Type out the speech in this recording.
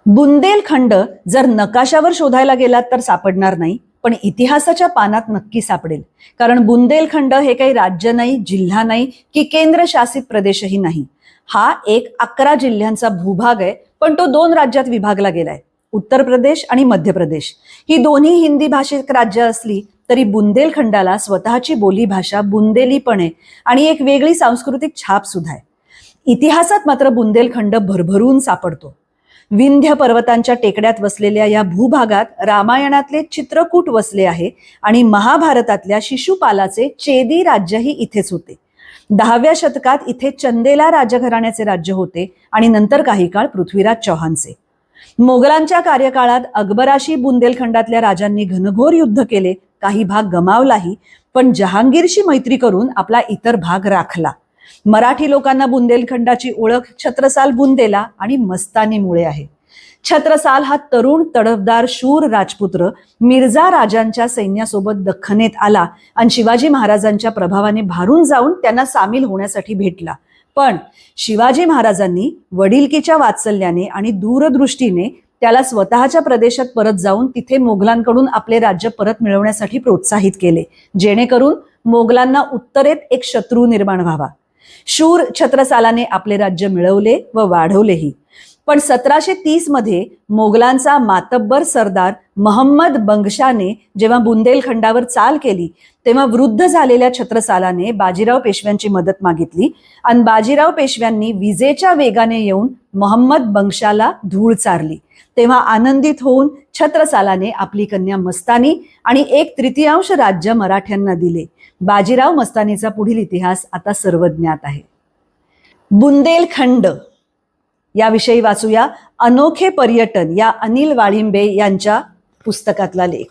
बुंदेलखंड जर नकाशावर शोधायला गेलात तर सापडणार नाही, पण इतिहासाच्या पानात नक्की सापडेल. कारण बुंदेलखंड हे काही राज्य नाही, जिल्हा नाही की केंद्रशासित प्रदेशही नाही. हा एक 11 जिल्ह्यांचा भूभाग आहे, पण तो 2 राज्यात विभागला गेलाय, उत्तर प्रदेश आणि मध्य प्रदेश. ही दोन्ही हिंदी भाषिक राज्य असली तरी बुंदेलखंडाला स्वतःची बोलीभाषा बुंदेली पण आहे आणि एक वेगळी सांस्कृतिक छाप सुद्धा आहे. इतिहासात मात्र बुंदेलखंड भरभरून सापडतो. विंध्य पर्वतांच्या टेकड्यात वसलेल्या या भूभागात रामायणातले चित्रकूट वसले आहे आणि महाभारतातल्या शिशुपालाचे चेदी राज्यही इथेच होते. 10व्या शतकात इथे चंदेला राजघराण्याचे राज्य होते आणि नंतर काही काळ पृथ्वीराज चौहानचे. मोगलांच्या कार्यकाळात अकबराशी बुंदेलखंडातल्या राजांनी घनघोर युद्ध केले, काही भाग गमावलाही, पण जहांगीरशी मैत्री करून आपला इतर भाग राखला. मराठी लोकांना बुंदेलखंडाची ओळख छत्रसाल बुंदेला आणि मस्तानीमुळे आहे. छत्रसाल हा तरुण तडफदार शूर राजपुत्र मिर्झा राजांच्या सैन्यासोबत दख्खनेत आला आणि शिवाजी महाराजांच्या प्रभावाने भारून जाऊन त्यांना सामील होण्यासाठी भेटला. पण शिवाजी महाराजांनी वडिलकीच्या वात्सल्याने आणि दूरदृष्टीने त्याला स्वतःच्या प्रदेशात परत जाऊन तिथे मोगलांकडून आपले राज्य परत मिळवण्यासाठी प्रोत्साहित केले, जेणेकरून मोगलांना उत्तरेत एक शत्रू निर्माण व्हावा. शूर छत्रसालाने आपले राज्य मिळवले व वाढवलेही. पण 1730 मध्ये मोगलांचा मातब्बर सरदार महम्मद बंगशाने जेव्हा बुंदेलखंडावर चाल केली, तेव्हा वृद्ध झालेल्या छत्रसालाने बाजीराव पेशव्यांची मदत मागितली आणि बाजीराव पेशव्यांनी विजेच्या वेगाने येऊन महम्मद बंगशाला धूळ चारली. तेव्हा आनंदित होऊन छत्रसालाने आपली कन्या मस्तानी आणि 1/3 राज्य मराठ्यांना दिले. बाजीराव मस्तानीचा पुढील इतिहास आता सर्वज्ञात आहे. बुंदेलखंड याविषयी वाचूया अनोखे पर्यटन या अनिल वाळिंबे यांच्या पुस्तकातला लेख.